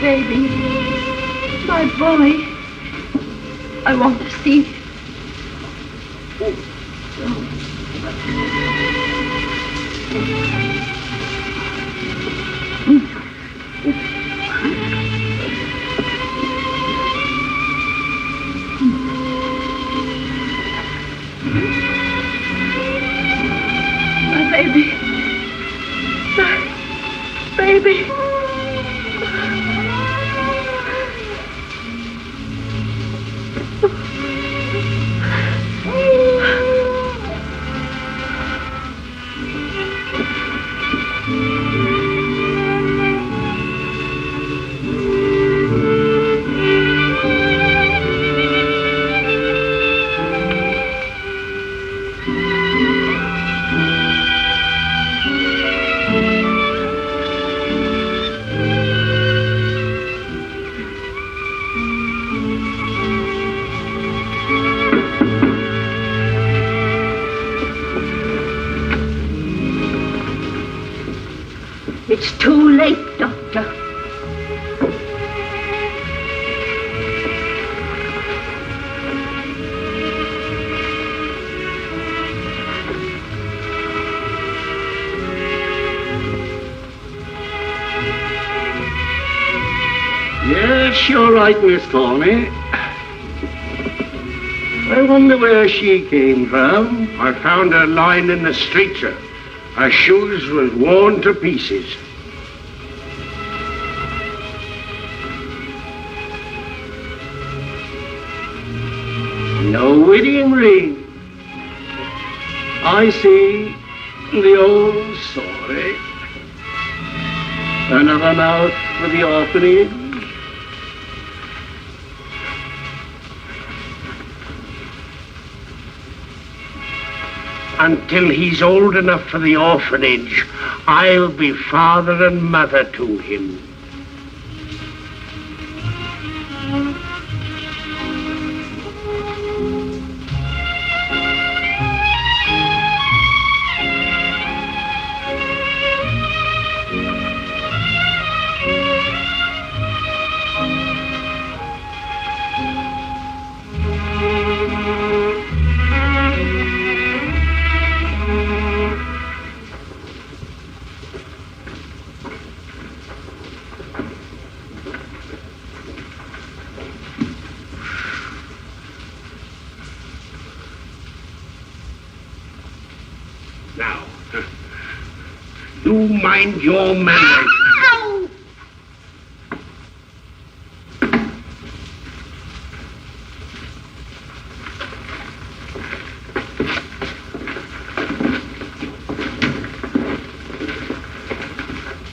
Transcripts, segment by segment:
baby. My boy. I want to see him. My baby. My baby. It's too late, Doctor. Yes, you're right, Miss Thorny. I wonder where she came from. I found her lying in the street, sir. Her shoes was worn to pieces. No wedding ring. I see the old story. Another mouth for the orphanage. Until he's old enough for the orphanage, I'll be father and mother to him. Now, you mind your manners. Ow!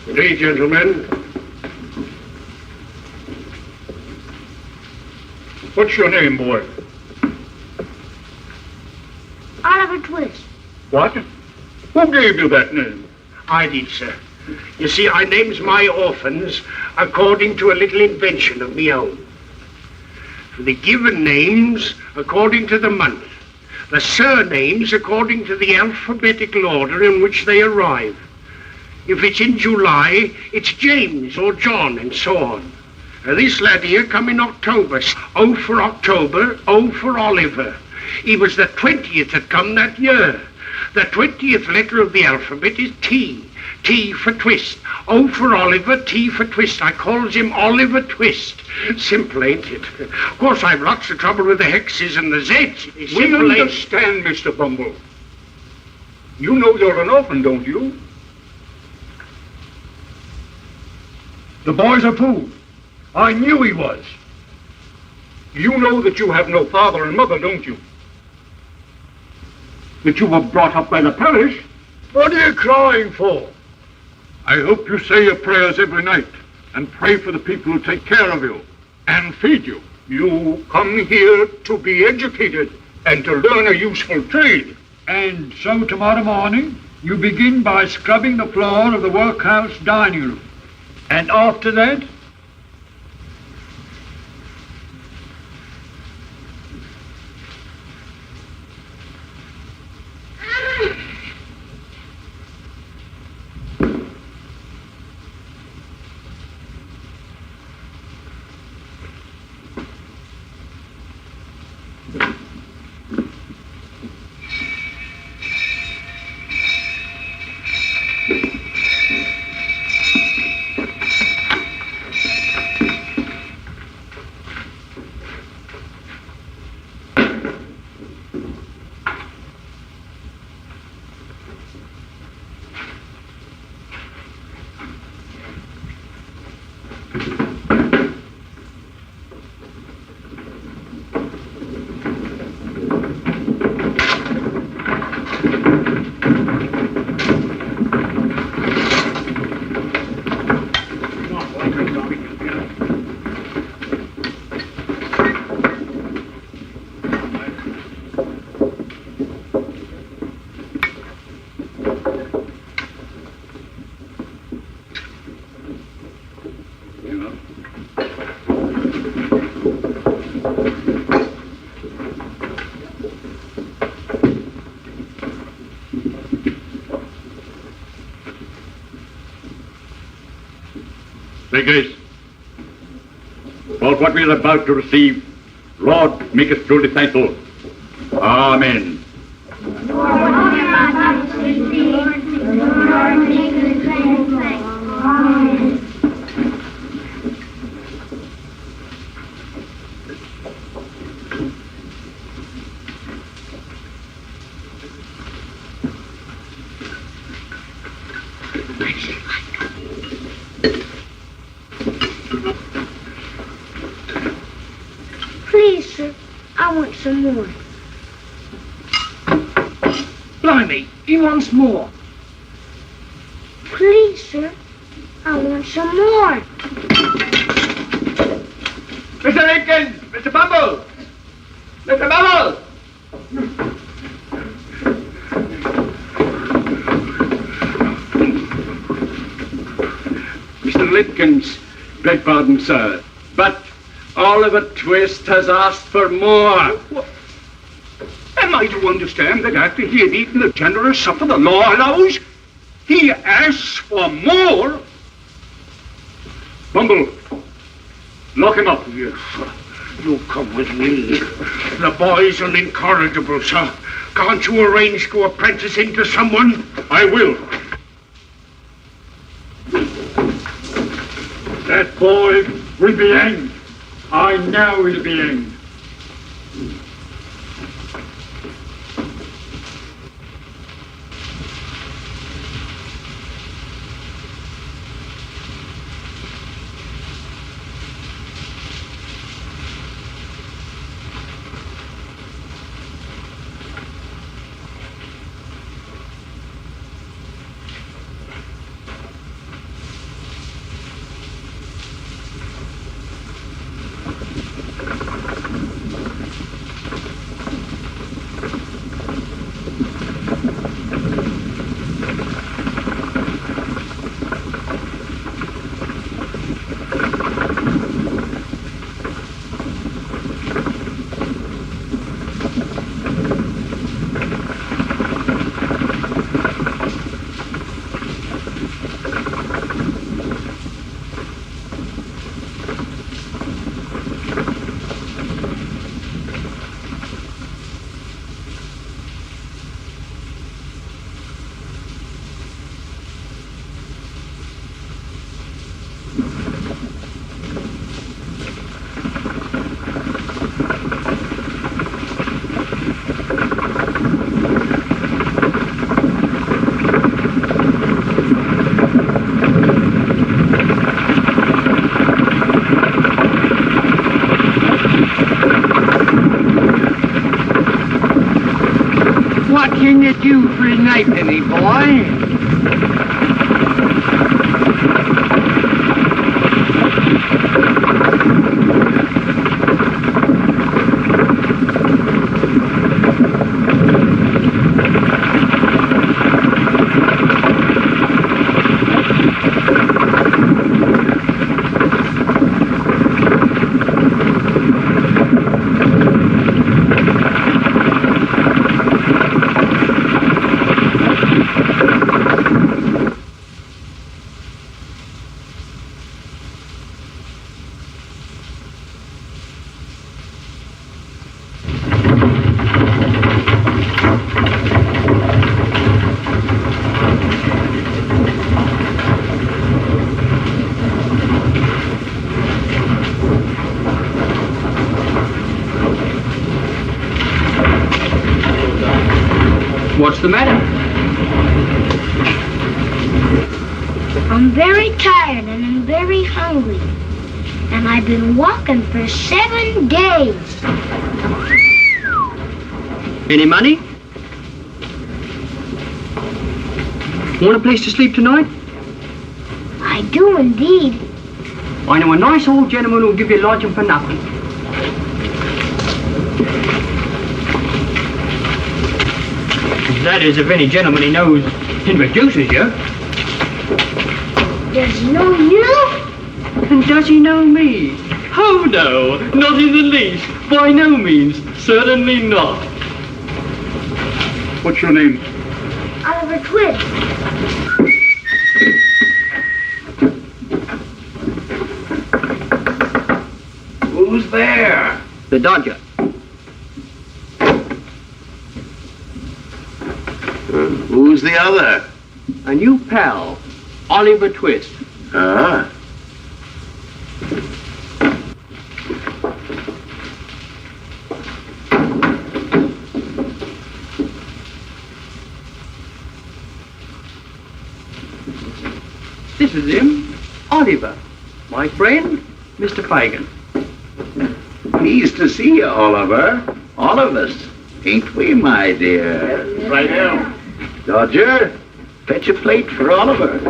Good day, gentlemen. What's your name, boy? Oliver Twist. What? Who gave you that name? I did, sir. You see, I names my orphans according to a little invention of me own. The given names according to the month. The surnames according to the alphabetical order in which they arrive. If it's in July, it's James or John and so on. This lad here come in October. O for October, O for Oliver. He was the 20th that come that year. The 20th letter of the alphabet is T. T for Twist. O for Oliver, T for Twist. I calls him Oliver Twist. Simple, ain't it? Of course, I've lots of trouble with the hexes and the Z's. We Simple, ain't it? understand, Mr. Bumble. You know you're an orphan, don't you? The boy's a fool. I knew he was. You know that you have no father and mother, don't you? That you were brought up by the parish. What are you crying for? I hope you say your prayers every night and pray for the people who take care of you and feed you. You come here to be educated and to learn a useful trade. And so tomorrow morning, you begin by scrubbing the floor of the workhouse dining room. And after that, Figures. For what we are about to receive, Lord, make us truly thankful. Amen. Please, sir, I want some more. Blimey, he wants more. Please, sir, I want some more. Mr. Lincoln! Mr. Bumble! Mr. Bumble! Mr. Lincoln's, beg pardon, sir, but Oliver Twist has asked for more. Am I to understand that after he had eaten the generous supper the law allows, he asks for more? Bumble, lock him up. Yes, sir. You come with me. The boy's an incorrigible, sir. Can't you arrange to apprentice him to someone? I will. That boy will be hanged. I know he'll be hanged. What can you do for a knightly, boy? What's the matter? I'm very tired and I'm very hungry. And I've been walking for 7 days. Any money? Want a place to sleep tonight? I do indeed. I know a nice old gentleman who'll give you lodging for nothing. That is, if any gentleman he knows introduces you. Does he know you? And does he know me? Oh no, not in the least. By no means. Certainly not. What's your name? Oliver Twist. The Dodger. Who's the other? A new pal, Oliver Twist. Ah. This is him, Oliver. My friend, Mr. Fagin. Pleased to see you, Oliver. All of us. Ain't we, my dear? Right now. Dodger, fetch a plate for Oliver.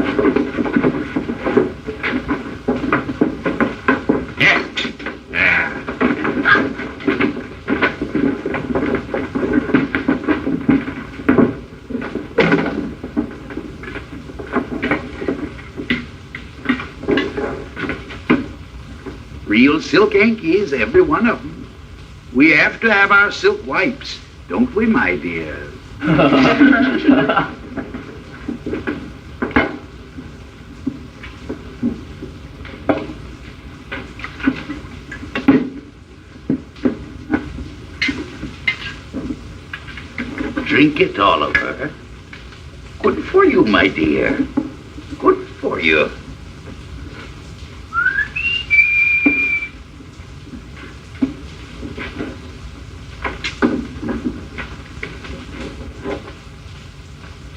Real silk hankies, every one of them. We have to have our silk wipes, don't we, my dear? Drink it, Oliver. Good for you, my dear. Good for you.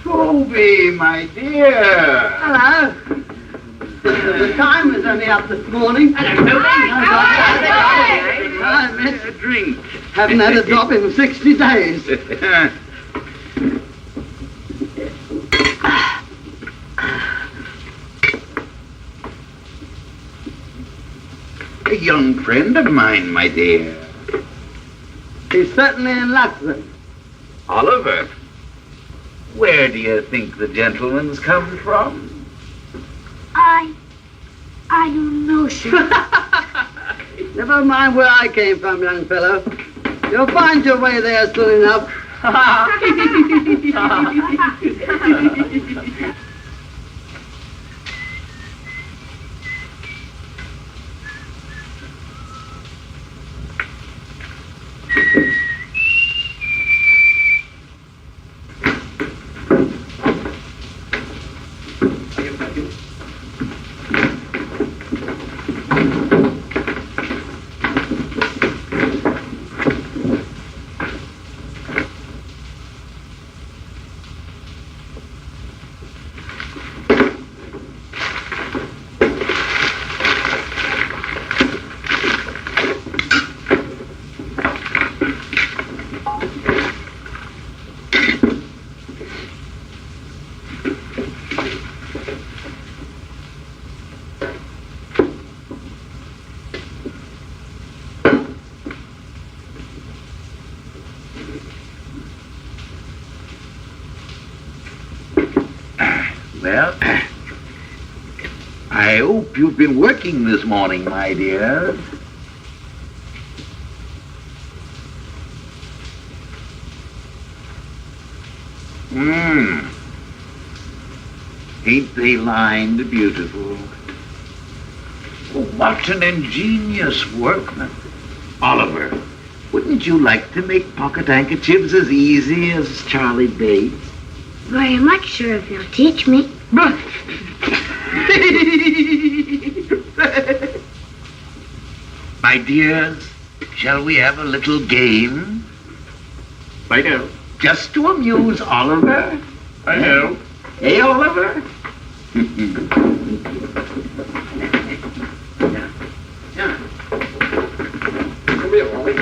Toby, my dear. Hello. The time was only up this morning. I miss A drink. haven't had a drop in 60 days. A young friend of mine, my dear. He's certainly in luck then. Oliver, where do you think the gentleman's come from? I don't know, sir. Never mind where I came from, young fellow. You'll find your way there soon enough. Well, I hope you've been working this morning, my dear. Ain't they lined beautiful? Oh, what an ingenious workman. Oliver, wouldn't you like to make pocket handkerchiefs as easy as Charlie Bates? Very much, sir, if you'll teach me. My dears, shall we have a little game? I know. Just to amuse Oliver? I know. Hey, Oliver? Come here, Ollie.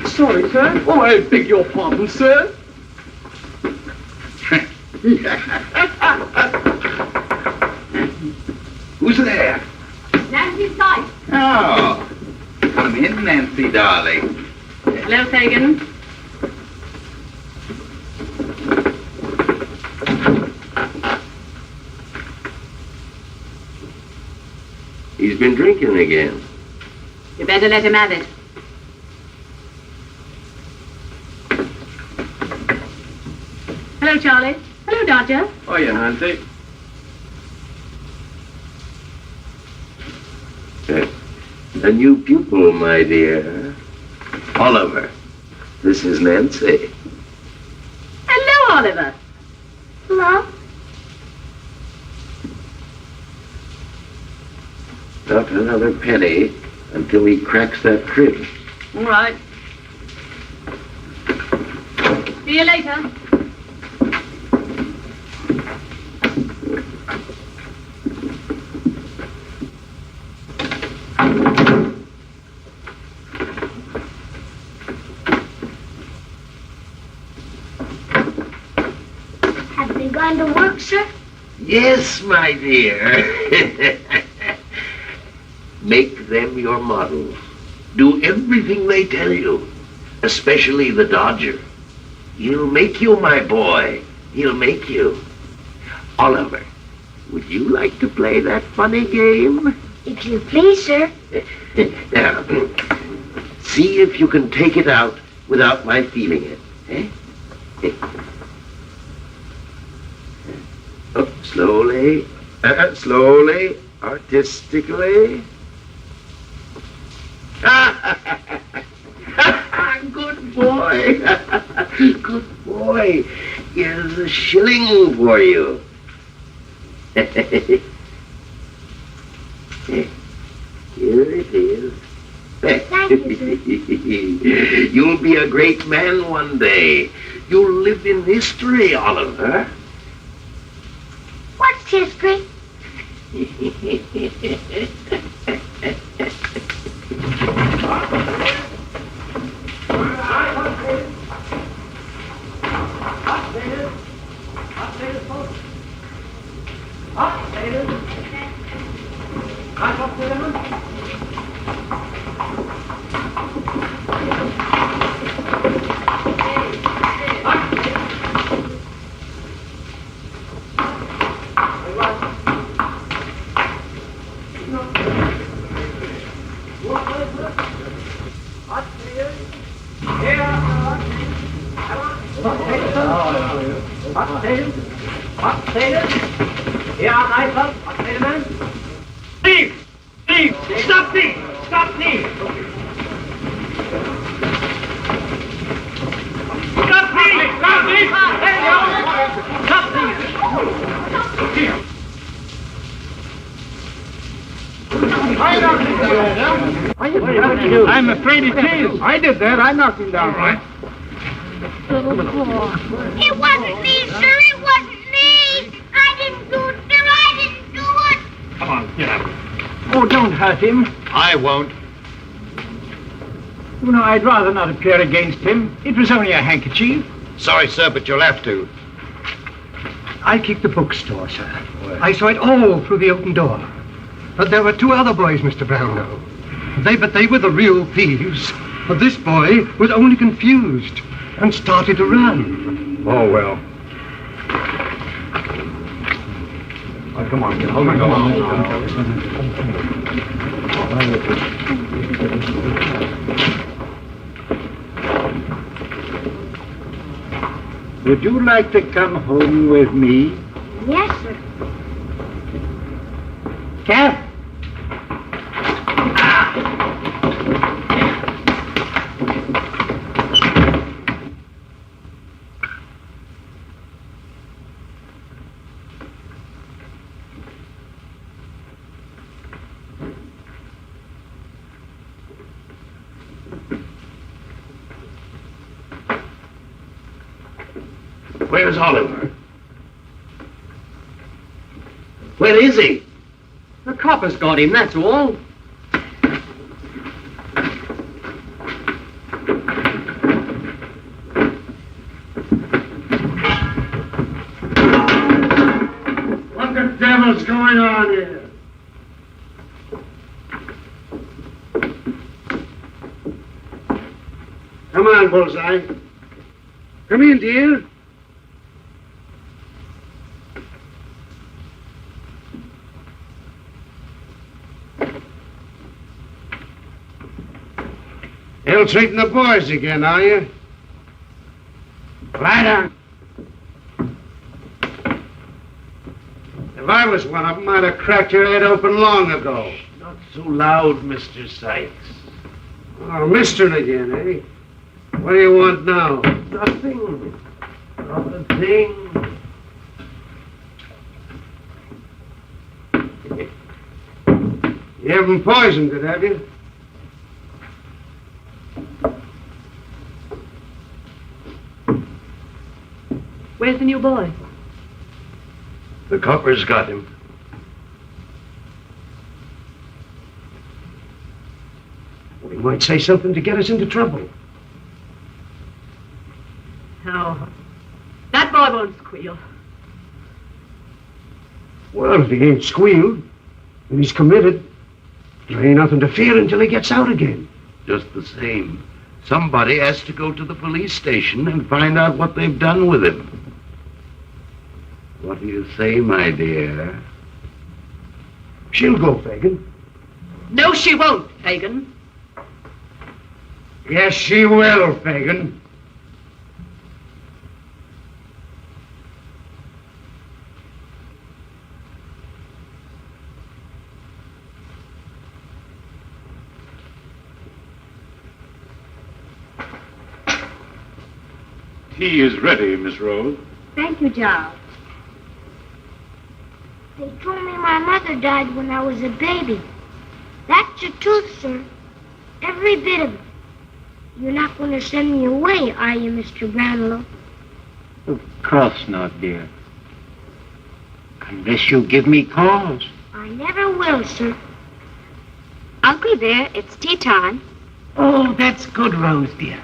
Sorry, sir. Oh, I beg your pardon, sir. Who's there? Nancy Sykes. Oh, come in, Nancy, darling. Hello, Fagin. He's been drinking again. You better let him have it. Hello, Charlie. Hello, Dodger. Oh, yeah, Nancy. A new pupil, my dear. Oliver, this is Nancy. Hello, Oliver. Hello? Not another penny until he cracks that crib. All right. See you later. Have they gone to work, sir? Yes, my dear. Make them your models. Do everything they tell you, especially the Dodger. He'll make you, my boy. He'll make you. Oliver, would you like to play that funny game? If you please, sir. Now, see if you can take it out without my feeling it. Eh? Oh, slowly, slowly, artistically. Good boy. Good boy. Here's a shilling for you. Here it is. Thank you, sir. You'll be a great man one day. You'll live in history, Oliver. What's history? Thief! Thief! Stop thief! Stop thief! Stop thief! Stop thief! Stop thief! I'm afraid it is. I did that. I knocked him down. Right. It wasn't me, sir. It wasn't me. I didn't do it, sir. I didn't do it. Come on, get up. Oh, don't hurt him. I won't. You know, I'd rather not appear against him. It was only a handkerchief. Sorry, sir, but you'll have to. I keep the bookstore, sir. I saw it all through the open door. But there were two other boys, Mr. Brownlow. But they were the real thieves. But this boy was only confused and started to run. Oh, well. Oh, come on, hold on, come on. Would you like to come home with me? Yes, sir. Cap? Where's Oliver? Where is he? The coppers got him, that's all. What's going on here? Come on, Bullseye. Come in, dear. Ill-treating the boys again, are you? Lie down. If I was one of them, I'd have cracked your head open long ago. Not so loud, Mr. Sykes. Oh, mister again, eh? What do you want now? Nothing. Not a thing. You haven't poisoned it, have you? Where's the new boy? The coppers got him. He might say something to get us into trouble. No. That boy won't squeal. Well, if he ain't squealed, and he's committed, there ain't nothing to fear until he gets out again. Just the same. Somebody has to go to the police station and find out what they've done with him. What do you say, my dear? She'll go, Fagin. No, she won't, Fagin. Yes, she will, Fagin. Tea is ready, Miss Rose. Thank you, Giles. They told me my mother died when I was a baby. That's the truth, sir. Every bit of it. You're not going to send me away, are you, Mr. Brownlow? Of course not, dear. Unless you give me cause. I never will, sir. Uncle dear, it's tea time. Oh, that's good, Rose, dear.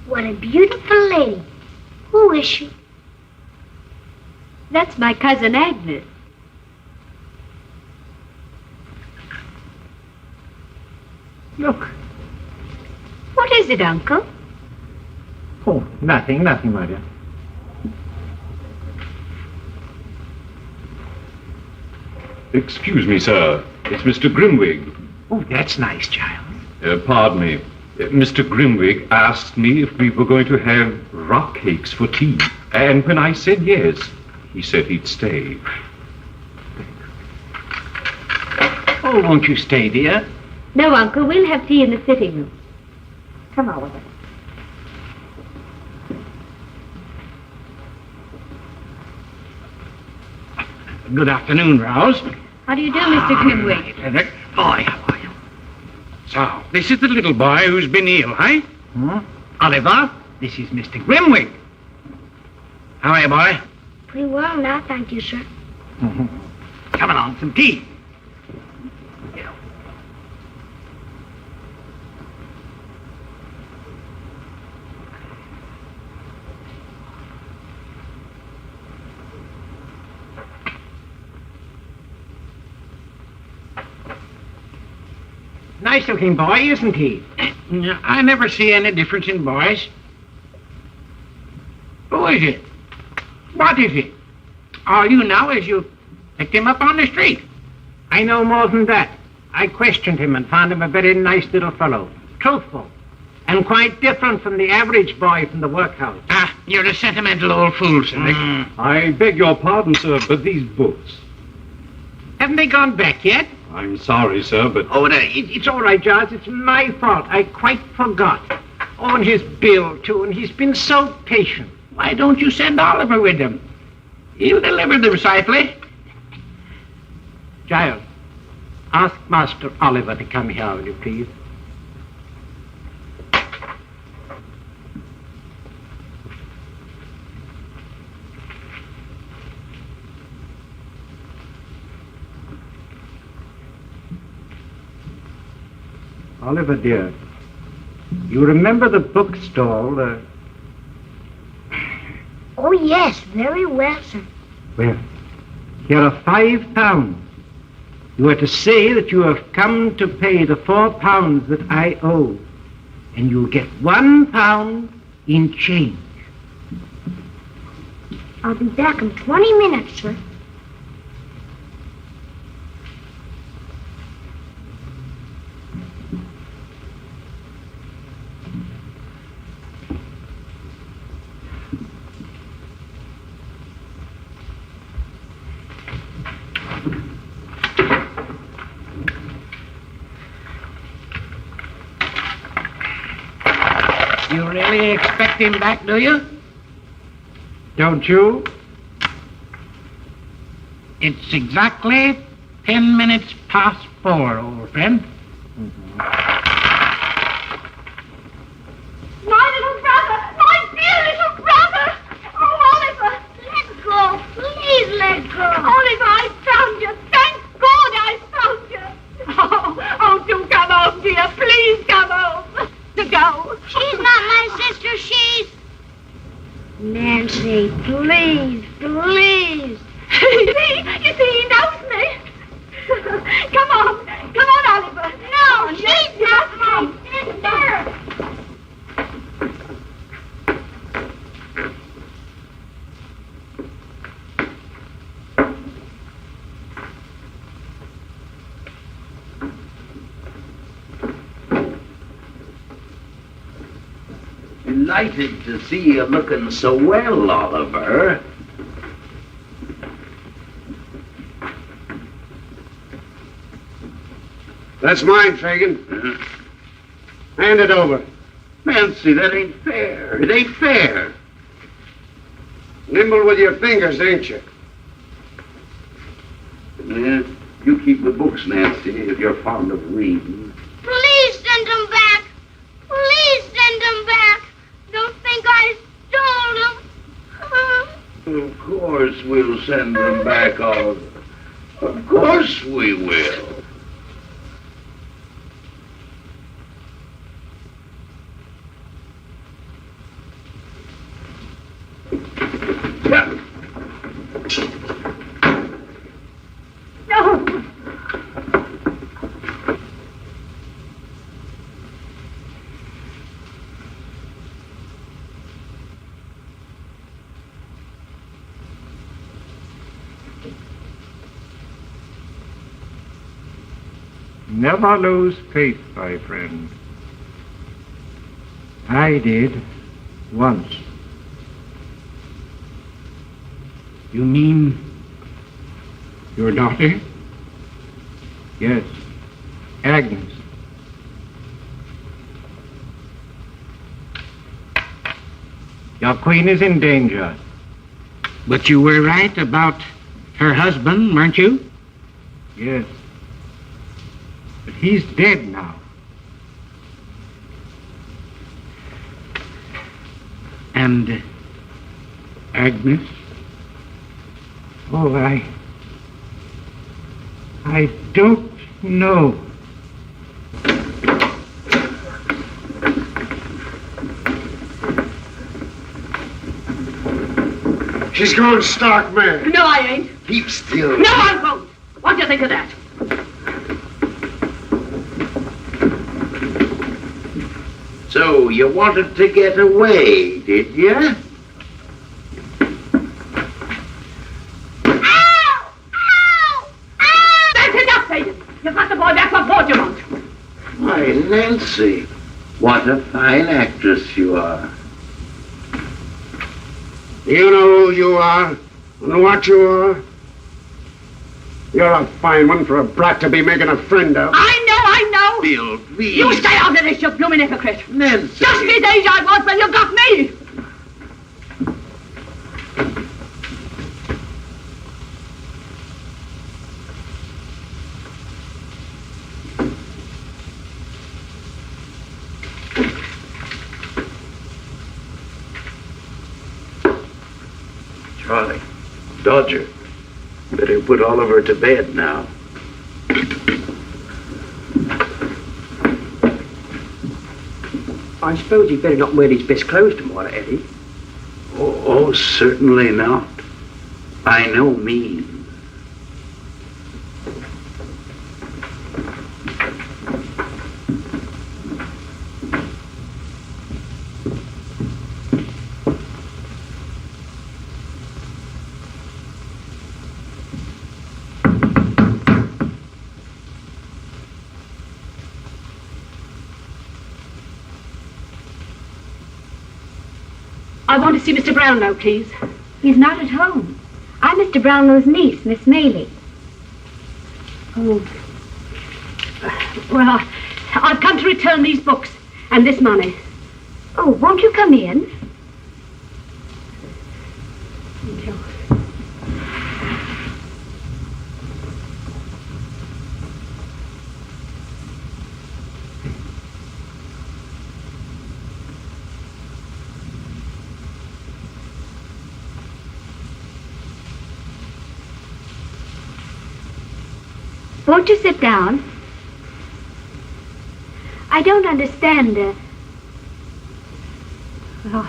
What a beautiful lady. Who is she? That's my cousin Agnes. Look. What is it, Uncle? Oh, nothing, my dear. Excuse me, sir. It's Mr. Grimwig. Oh, that's nice, child. Pardon me. Mr. Grimwig asked me if we were going to have rock cakes for tea. And when I said yes, he said he'd stay. Oh, won't you stay, dear? No, Uncle, we'll have tea in the sitting room. Come on with us. Good afternoon, Rose. How do you do, Mr. Grimwig? Boy, how are you? So, this is the little boy who's been ill, eh? Oliver, this is Mr. Grimwig. How are you, boy? Pretty well now, thank you, sir. Come along, some tea. Nice-looking boy, isn't he? I never see any difference in boys. Who is it? What is it? All you know is you picked him up on the street. I know more than that. I questioned him and found him a very nice little fellow. Truthful. And quite different from the average boy from the workhouse. Ah, you're a sentimental old fool, sir. I beg your pardon, sir, but these books. Haven't they gone back yet? I'm sorry, sir, but... Oh, no, it's all right, Giles. It's my fault. I quite forgot. Oh, and his bill, too, and he's been so patient. Why don't you send Oliver with them? He'll deliver them safely. Giles, ask Master Oliver to come here, will you please? Oliver, dear, you remember the bookstall? Oh, yes, very well, sir. Well, here are £5. You are to say that you have come to pay the £4 that I owe, and you'll get £1 in change. I'll be back in 20 minutes, sir. You really expect him back, do you? Don't you? It's exactly 10 minutes past 4, old friend. My little brother! My dear little brother! Oh, Oliver! Let go. Please let go. Oliver, I found you! Thank God I found you! Oh, do come home, dear. Please come home. To go. She's not my sister. She's... Nancy, please, please. You see, he knows me. Come on, Oliver. No, she's not my sister. Delighted to see you looking so well, Oliver. That's mine, Fagin. Hand it over. Nancy, that ain't fair. It ain't fair. Nimble with your fingers, ain't you? Yeah, you keep the books, Nancy, if you're fond of reading. Please send them back. Please send them back. Don't think I stole them. Of course we'll send them back, Oliver. Of course we will. No. Never lose faith, my friend. I did once. You mean your daughter? Yes, Agnes. Your queen is in danger. But you were right about her husband, weren't you? Yes. But he's dead now. And Agnes? Oh, I don't know. She's gone stark mad. No, I ain't. Keep still. No, I won't. What do you think of that? So you wanted to get away, did you? Ow! Ow! Ow! That's enough, Fagin. You've got the boy back. What more do you want? Why, Nancy, what a fine actress you are. You know who you are and what you are. You're a fine one for a brat to be making a friend of. I know. Bill, please. You stay out of this, you blooming hypocrite. Nancy. Just these days I was when you got me. Charlie, Dodger, better put Oliver to bed now. I suppose he'd better not wear his best clothes tomorrow, Eddie. Oh, certainly not. By no means. I want to see Mr. Brownlow, please. He's not at home. I'm Mr. Brownlow's niece, Miss Maylie. Oh. Well, I've come to return these books and this money. Oh, won't you come in? Thank you. Won't you sit down? I don't understand. Well,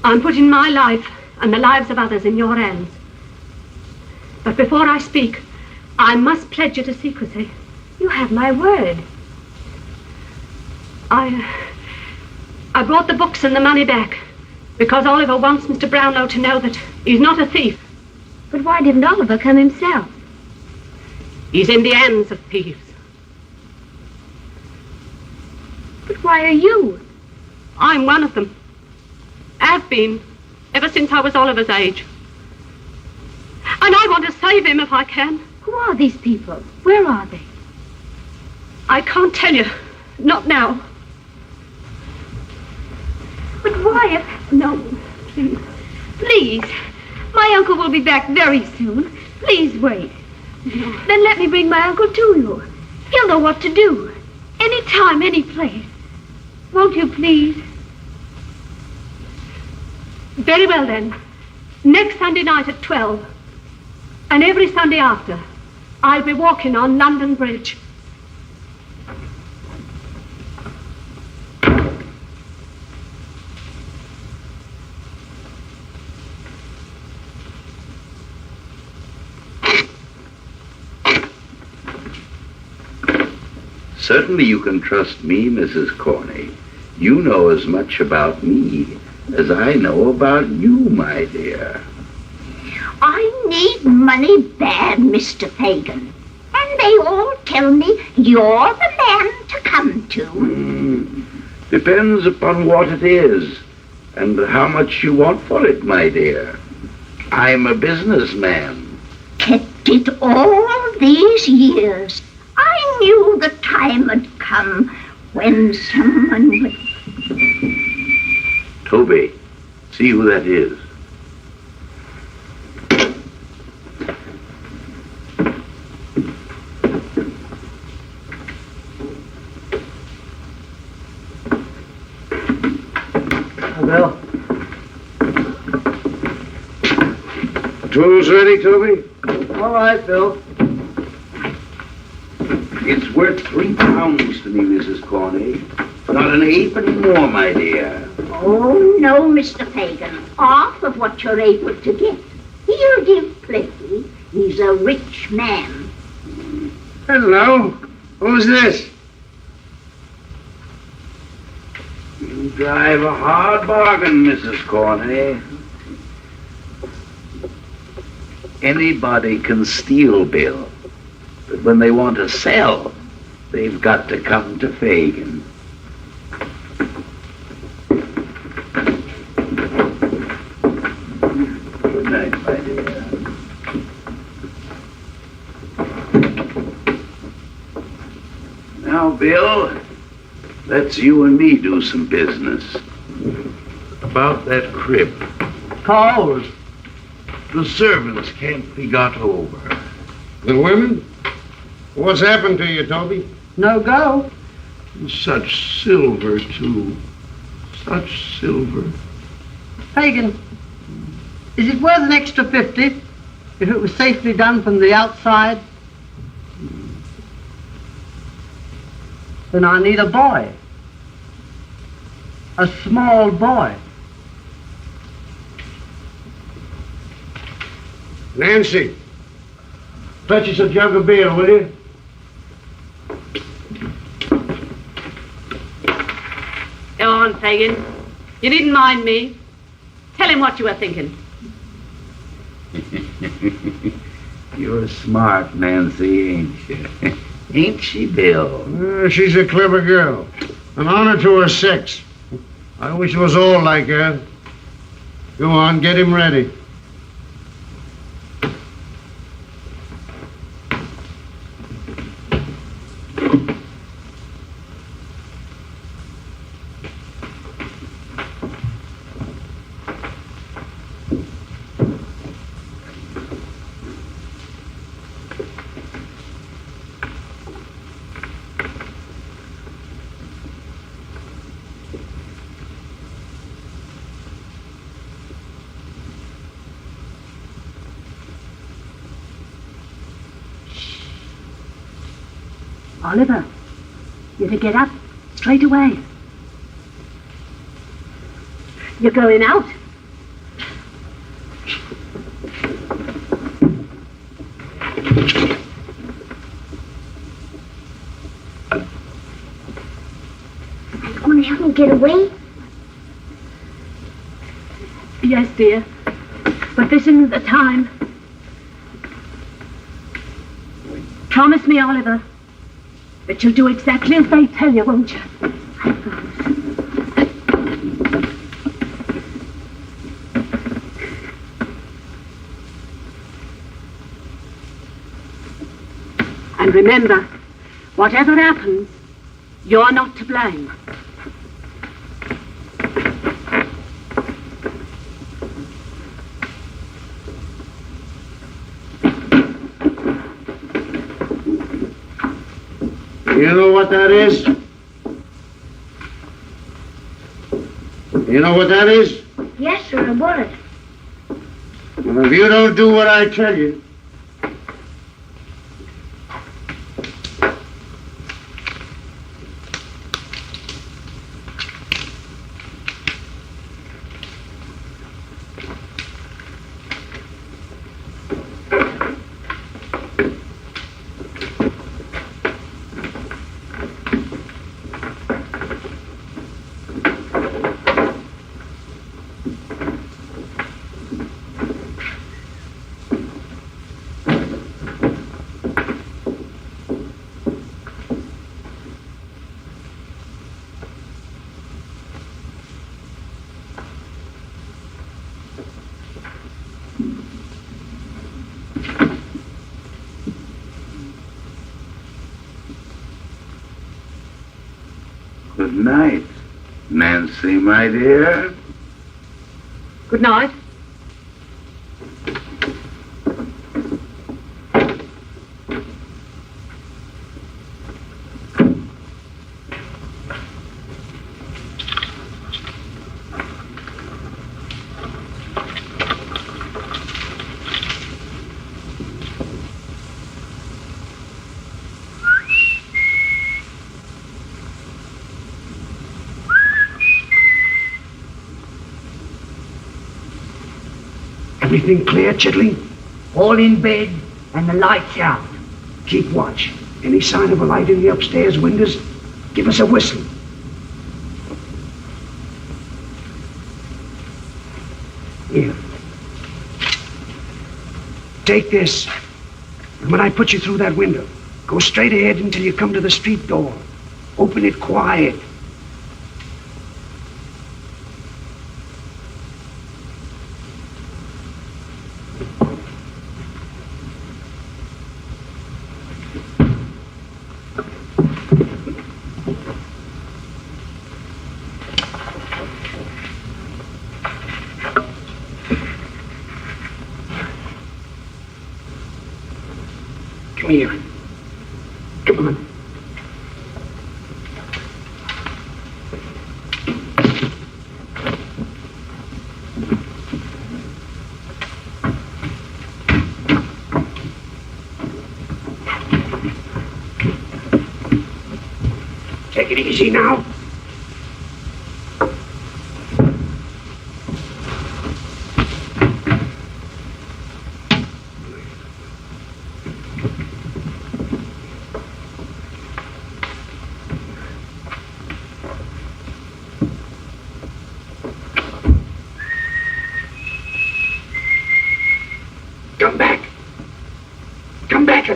I'm putting my life and the lives of others in your hands. But before I speak, I must pledge you to secrecy. You have my word. I brought the books and the money back because Oliver wants Mr. Brownlow to know that he's not a thief. But why didn't Oliver come himself? He's in the hands of thieves. But why are you? I'm one of them. Have been, ever since I was Oliver's age. And I want to save him if I can. Who are these people? Where are they? I can't tell you. Not now. But why if... No, please. Please. My uncle will be back very soon. Please wait. No. Then let me bring my uncle to you. He'll know what to do. Any time, any place. Won't you please? Very well then. Next Sunday night at 12. And every Sunday after, I'll be walking on London Bridge. Certainly you can trust me, Mrs. Corney. You know as much about me as I know about you, my dear. I need money bad, Mr. Fagin. And they all tell me you're the man to come to. Depends upon what it is and how much you want for it, my dear. I'm a businessman. Kept it all these years. I knew the time had come when someone would... Toby, see who that is. Bill. Tools ready, Toby? All right, Bill. It's worth £3 to me, Mrs. Corney. Not an halfpenny more, my dear. Oh, no, Mr. Fagin. Half of what you're able to get. He'll give plenty. He's a rich man. Hello. Who's this? You drive a hard bargain, Mrs. Corney. Anybody can steal, Bill. But when they want to sell, they've got to come to Fagin. Good night, my dear. Now, Bill, let's you and me do some business. About that crib. Cold. The servants can't be got over. The women? What's happened to you, Toby? No go. Such silver, too. Such silver. Fagin, is it worth an extra 50 if it was safely done from the outside? Then I need a boy. a small boy. Nancy, fetch us a jug of beer, will you? Go on, Fagin. You needn't mind me. Tell him what you were thinking. You're smart, Nancy, ain't you? Ain't she, Bill? She's a clever girl. An honor to her sex. I wish it was all like her. Go on, get him ready. Oliver, you're to get up straight away. You're going out. I'm going to help me get away? Yes, dear. But this isn't the time. Promise me, Oliver, that you'll do exactly as they tell you, won't you? I promise. And remember, whatever happens, you're not to blame. You know what that is? You know what that is? Yes, sir, a bullet. Well, if you don't do what I tell you, Good night, Nancy, my dear. Good night. everything clear, Chidley? All in bed and the lights out. Keep watch. Any sign of a light in the upstairs windows, give us a whistle. Here. Take this. And when I put you through that window, go straight ahead until you come to the street door. Open it quiet. Come here. Come on. Take it easy now.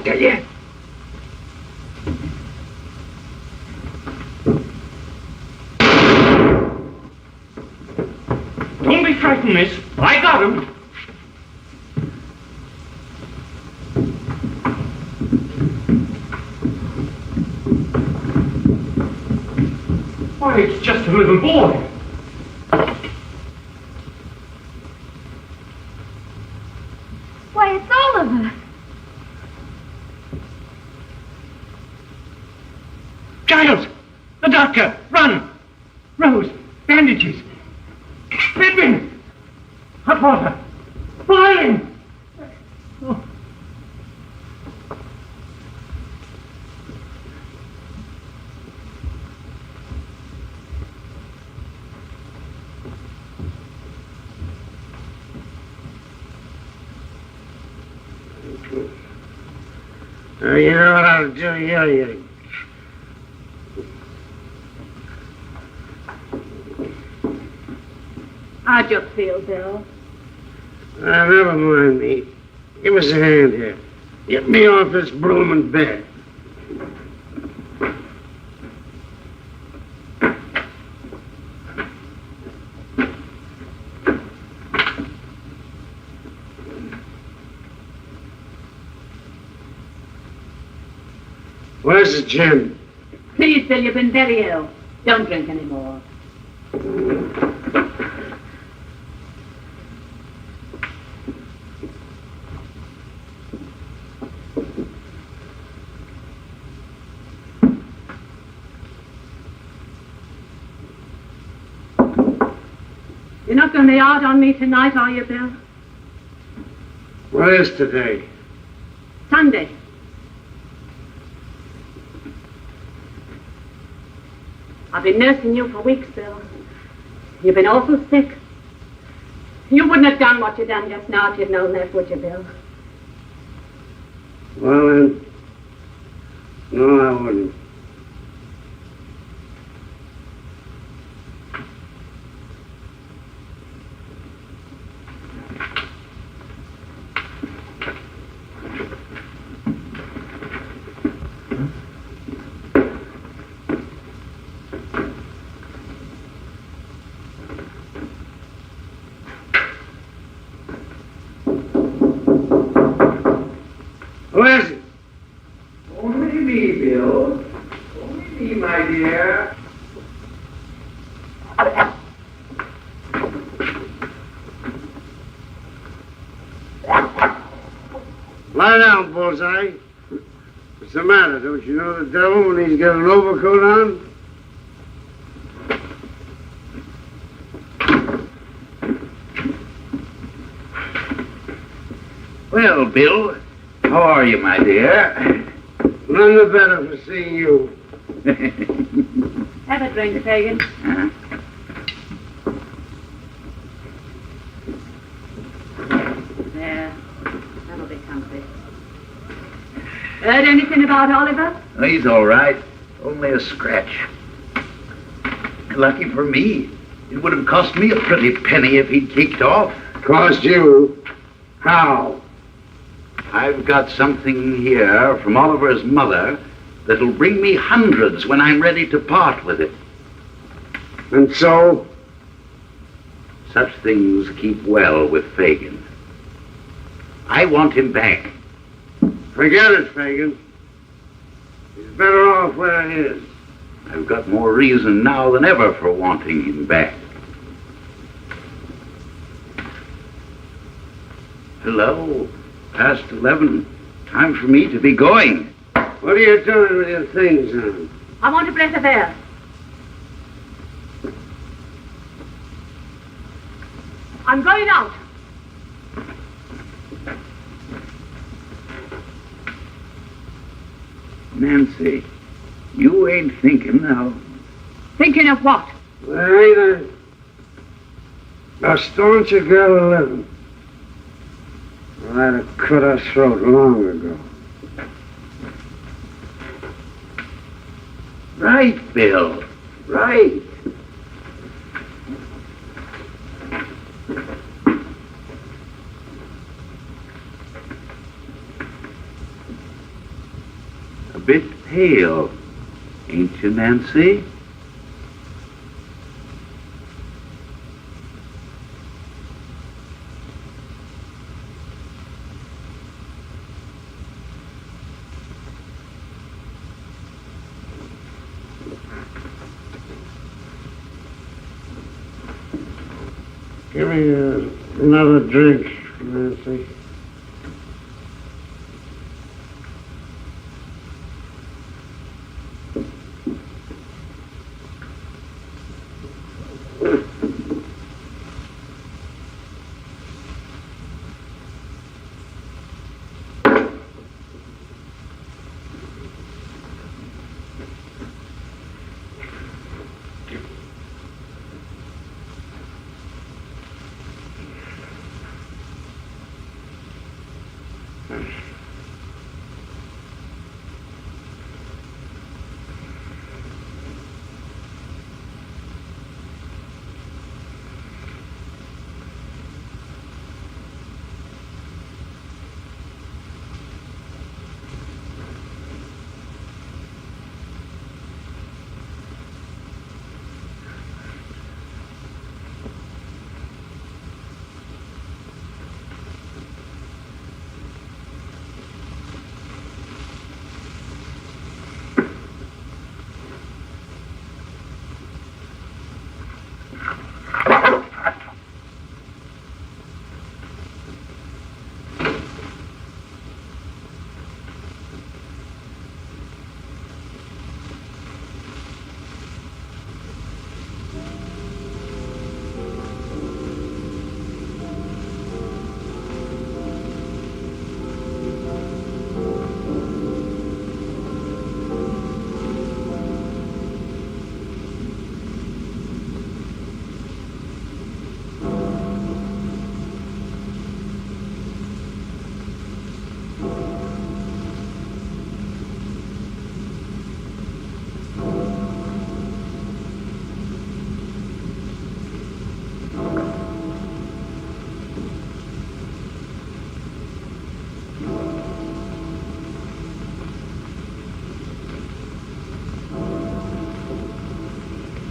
tell you. Don't be frightened, miss. I got him. Why, it's just a little boy. Why, it's Oliver. Giles! The doctor! Run! Rose! Bandages! Pippin! Hot water! Boiling! Oh. You know what I'll do? You. How'd you feel, Bill? Never mind me. Give us a hand here. Get me off this blooming bed. Where's the gin? Please, Bill, you've been very ill. Don't drink any more. You're not going to be out on me tonight, are you, Bill? What is today? Sunday. I've been nursing you for weeks, Bill. You've been awful sick. You wouldn't have done what you done just now if you'd known that, would you, Bill? Well, then, no, I wouldn't. Who is it? Only me, Bill. Only me, my dear. Lie down, Bullseye. What's the matter? Don't you know the devil when he's got an overcoat on? Well, Bill, how are you, my dear? None the better for seeing you. Have a drink, Fagin. Huh? There. That'll be comfy. Heard anything about Oliver? Oh, he's all right. Only a scratch. Lucky for me. It would have cost me a pretty penny if he'd kicked off. Cost you? How? I've got something here from Oliver's mother that'll bring me hundreds when I'm ready to part with it. And so? Such things keep well with Fagin. I want him back. Forget it, Fagin. He's better off where he is. I've got more reason now than ever for wanting him back. Hello, past 11. Time for me to be going. What are you doing with your things on? I want a breath of air. I'm going out. Nancy, you ain't thinking now. Thinking of what? There ain't a stauncher girl living. I'd have cut her throat long ago. Right, Bill. Right. bit pale, ain't you, Nancy? Give me another drink, Nancy.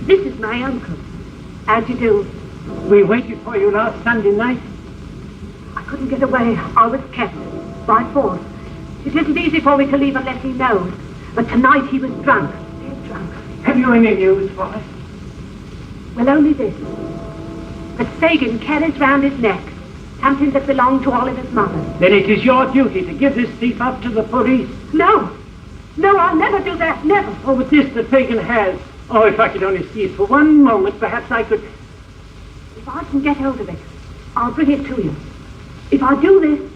This is my uncle. How do you do? We waited for you last Sunday night. I couldn't get away. I was kept by force. It isn't easy for me to leave unless he knows. But tonight he was drunk. Dead drunk. Have you any news for us? Well, only this. That Fagin carries round his neck something that belonged to Oliver's mother. Then it is your duty to give this thief up to the police. No! No, I'll never do that. Never. Oh, but this that Fagin has. Oh, if I could only see it for one moment, perhaps I could... If I can get hold of it, I'll bring it to you. If I do this,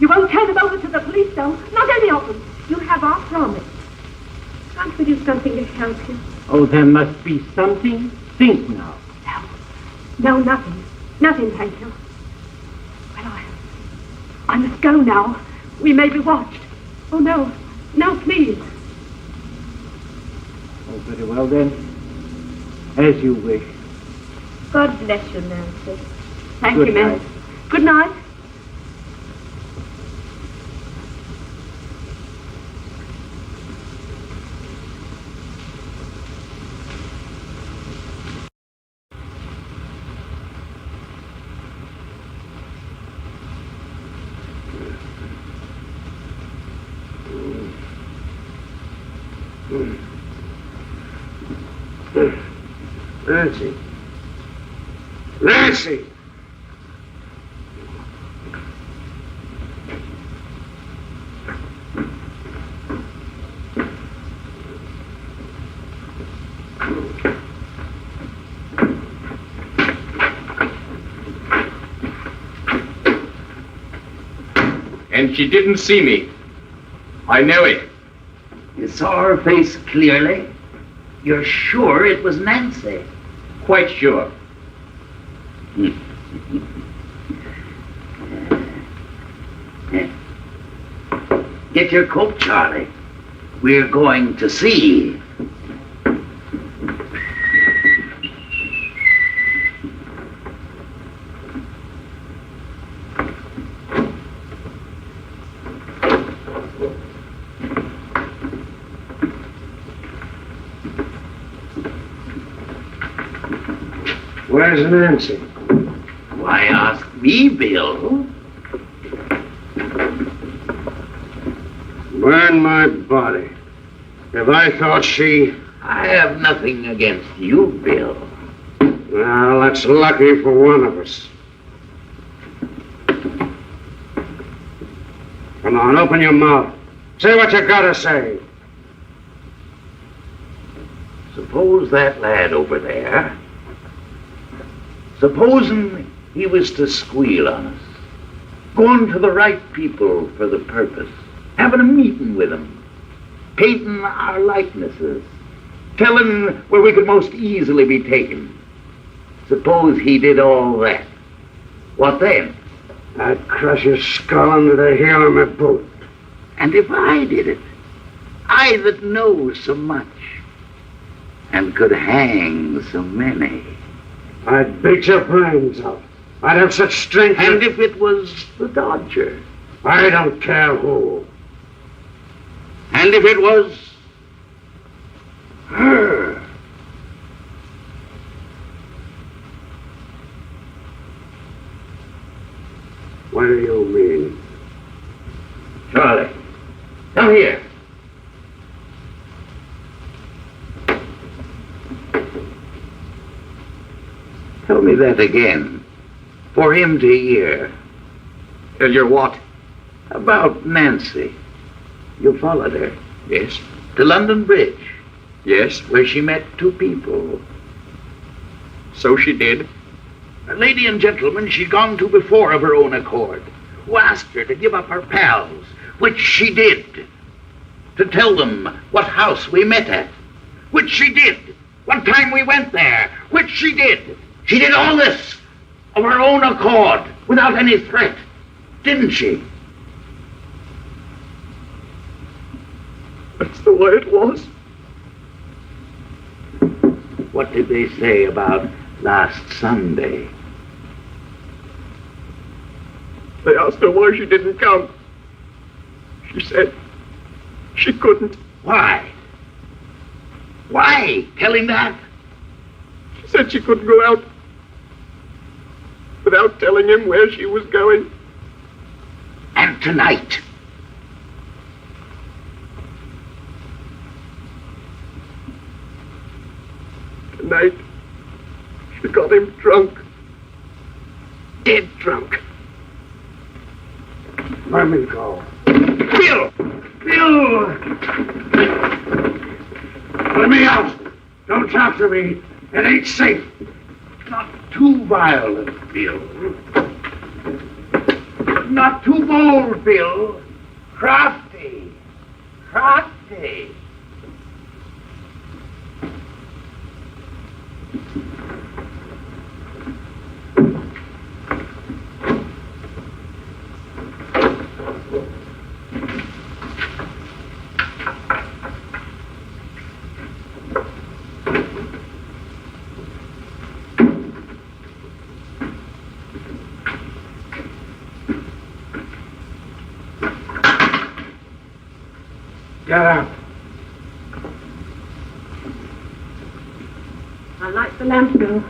you won't turn them over to the police, though. Not any of them. You have our promise. Can't we do something to help you? Oh, there must be something. Think now. No, nothing. Nothing, thank you. Well, I must go now. We may be watched. Oh, no. No, please. Oh, very well, then. As you wish. God bless you, Nancy. Thank Good you, miss. night. Good night. Nancy. Nancy! And she didn't see me. I know it. You saw her face clearly? You're sure it was Nancy? Quite sure. Get your coat, Charlie. We're going to see. Where's Nancy? Why ask me, Bill? Burn my body. If I thought she... I have nothing against you, Bill. Well, that's lucky for one of us. Come on, open your mouth. Say what you gotta say. Suppose that lad over there, supposing he was to squeal on us, going to the right people for the purpose, having a meeting with them, painting our likenesses, telling where we could most easily be taken. Suppose he did all that. What then? I'd crush his skull under the heel of my boot. And if I did it, I that know so much, and could hang so many. I'd beat your brains out. I'd have such strength. And if it was the Dodger? I don't care who. And if it was her? What do you mean? Charlie, come here. Tell me that again, for him to hear. Tell you what? About Nancy. You followed her? Yes. To London Bridge? Yes. Where she met two people. So she did. A lady and gentleman she'd gone to before of her own accord, who asked her to give up her pals, which she did. To tell them what house we met at, which she did. What time we went there, which she did. She did all this of her own accord, without any threat, didn't she? That's the way it was. What did they say about last Sunday? They asked her why she didn't come. She said she couldn't. Why? Why? Tell him that. She said she couldn't go out without telling him where she was going. And tonight? Tonight, she got him drunk. Dead drunk. Let me go. Bill! Bill! Let me out. Don't talk to me. It ain't safe. Not too violent, Bill. Not too bold, Bill. Crafty. Crafty. Get up. I like the lamp, Bill.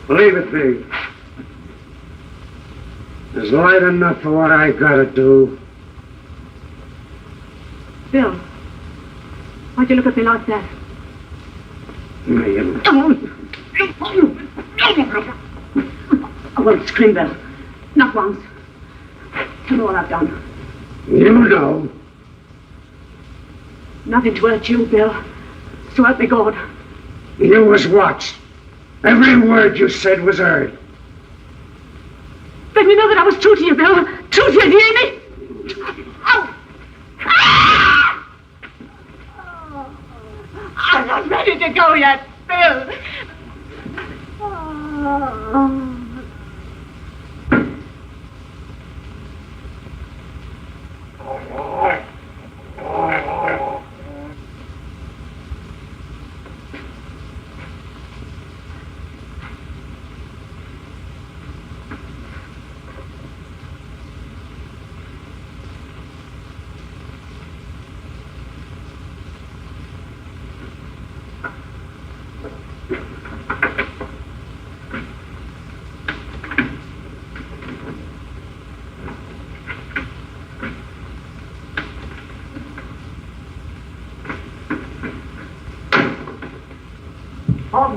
Leave it be. There's light enough for what I gotta do. Bill, why'd you look at me like that? Me. I won't scream, Bill. Not once. Tell me what I've done. You know. Nothing to hurt you, Bill. It's to help me God. You was watched. Every word you said was heard. Let me know that I was true to you, Bill. True to you, do you hear me? Oh. I'm not ready to go yet, Bill.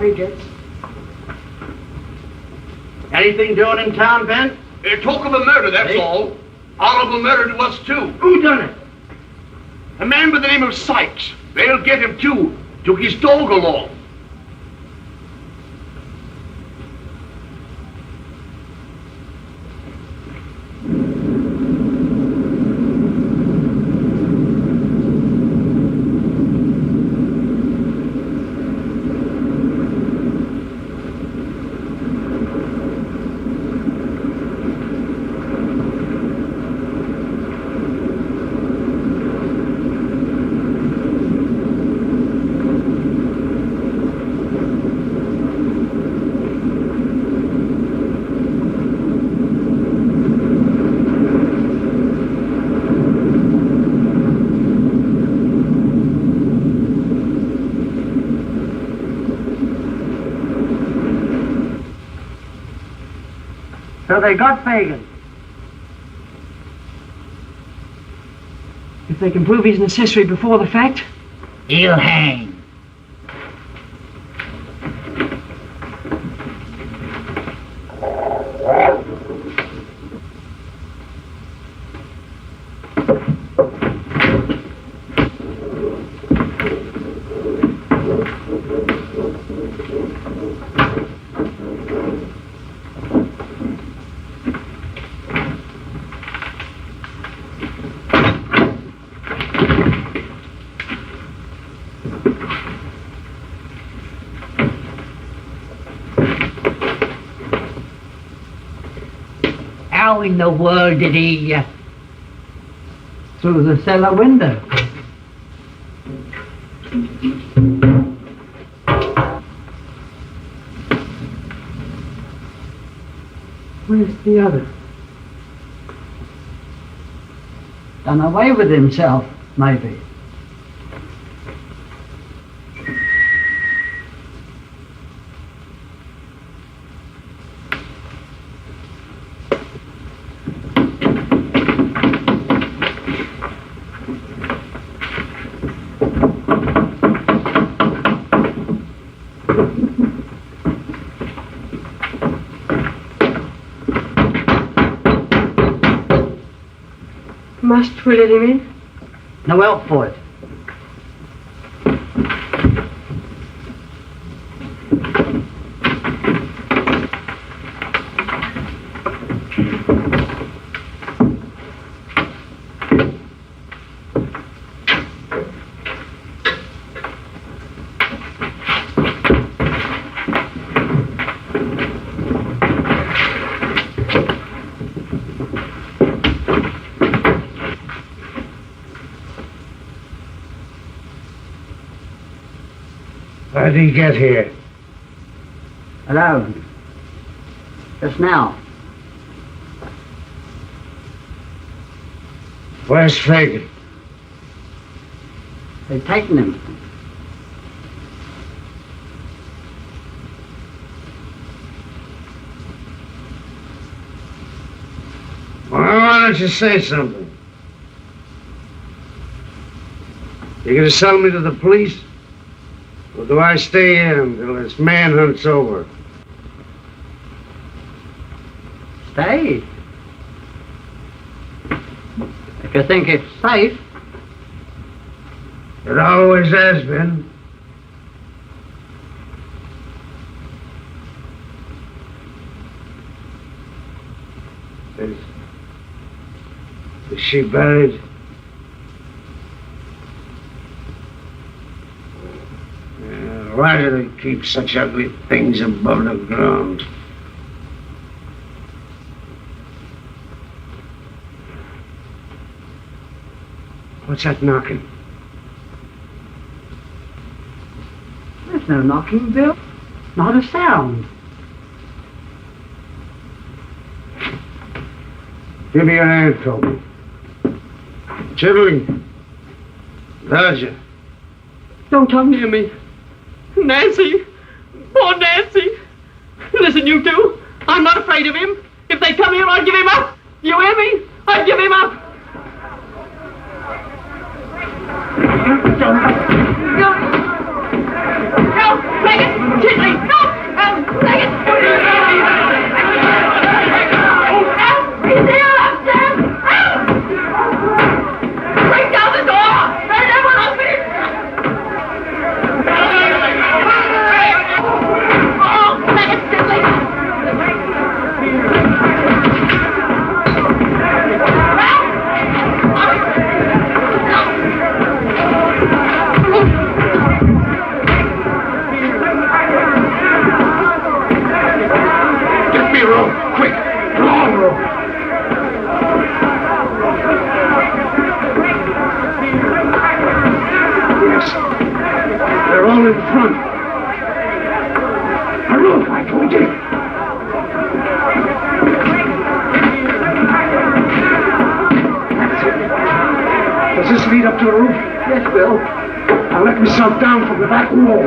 Rodriguez. Anything doing in town, Ben? Talk of a murder, that's all. Oliver murdered was too. Who done it? A man by the name of Sykes. They'll get him too. Took his dog along. So they got Fagan. If they can prove he's an accessory before the fact, He'll hang. How in the world did he... Through the cellar window. Where's the other? Done away with himself, maybe. must we let him in? No help for it. How did he get here? Alone. Just now. Where's Fagan? They've taken him. Well, why don't you say something? You gonna sell me to the police? Or do I stay here until this manhunt's over? Stay. If you think it's safe. It always has been. Is she buried? Why do they keep such ugly things above the ground? What's that knocking? There's no knocking, Bill. Not a sound. Give me your hand, Toby. Chidley. Dodger. Don't come near me. Nancy! Poor Nancy! Listen, you two. I'm not afraid of him. If they come here, I'll give him up. You hear me? I'll give him up. Go! Go! Fagan! Gently! No! Lay it! He's here! Sam! Break down the door! Let everyone open it! Oh, let it Gently! Get me a rope, quick! Long rope! Yes, they're all in front. A rope, I told you. That's it. Does this lead up to the roof? Yes, Bill. I'll let myself down from the back wall.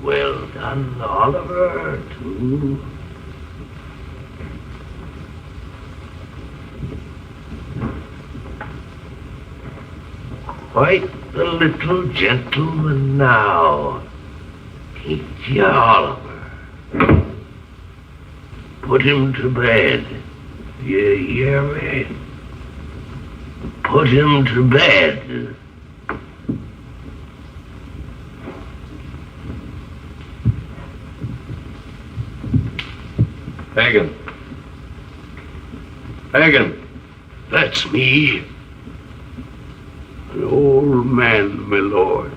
Well done, Oliver, too. Quite the little gentleman now. Ain't you, Oliver? Put him to bed. You hear me? Put him to bed. Hagen. Hagen. That's me. An old man, my lord.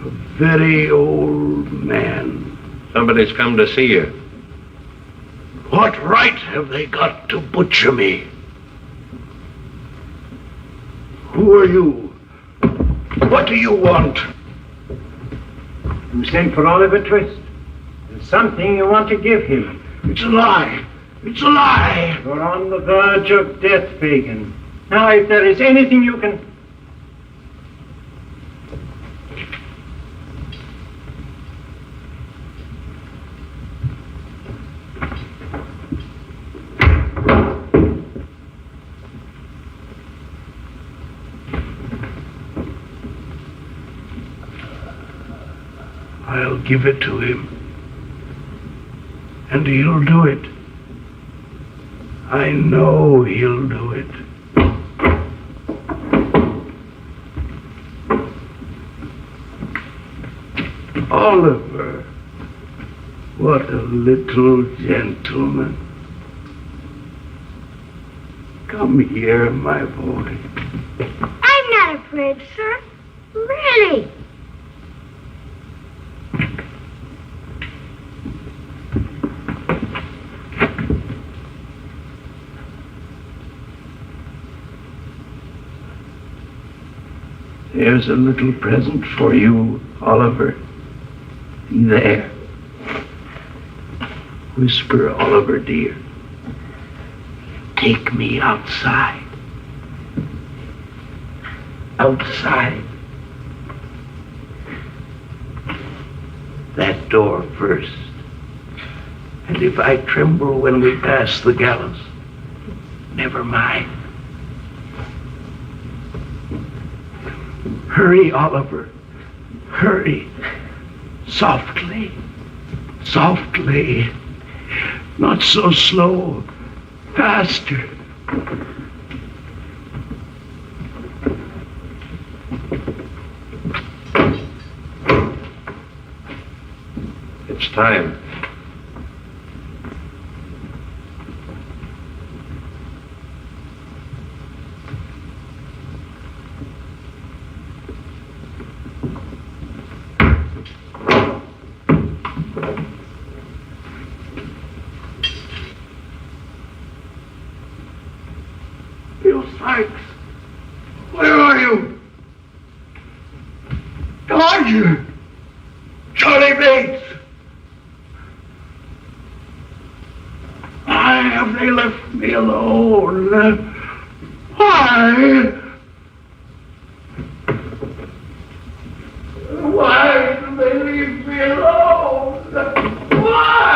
A very old man. Somebody's come to see you. What right have they got to butcher me? Who are you? What do you want? You sent for Oliver Twist. There's something you want to give him. It's a lie. It's a lie. You're on the verge of death, Fagin. Now, if there is anything you can... I'll give it to him. And he'll do it. I know he'll do it. Oliver, what a little gentleman. Come here, my boy. I'm not afraid, sir. Really. Here's a little present for you, Oliver. See there. Whisper, Oliver, dear. Take me outside. Outside. That door first. And if I tremble when we pass the gallows, never mind. Hurry, Oliver. Hurry. Softly. Softly. Not so slow. Faster. time. Bill Sykes, where are you? Dodger! Charlie Bates! Why have they left me alone? Why? Why do they leave me alone? Why?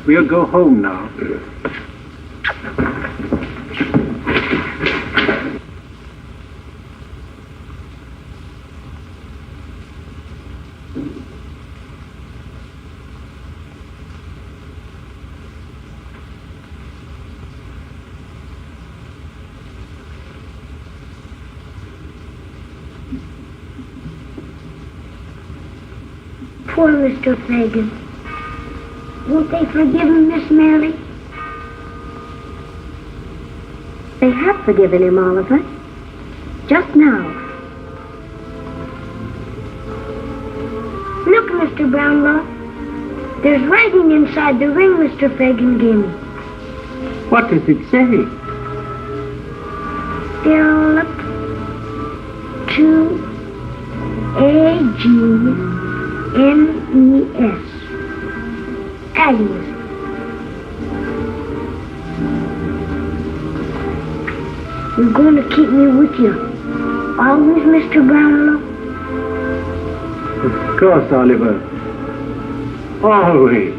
We'll go home now. Poor Mr. Fagin. Won't they forgive him, Miss Mary? They have forgiven him, Oliver. Just now. Look, Mr. Brownlow. There's writing inside the ring Mr. Fagin gave me. What does it say? Philip to A-G-N-E-S. Agnes. You're going to keep me with you. Always, Mr. Brownlow? Of course, Oliver. Always.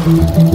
Thank you.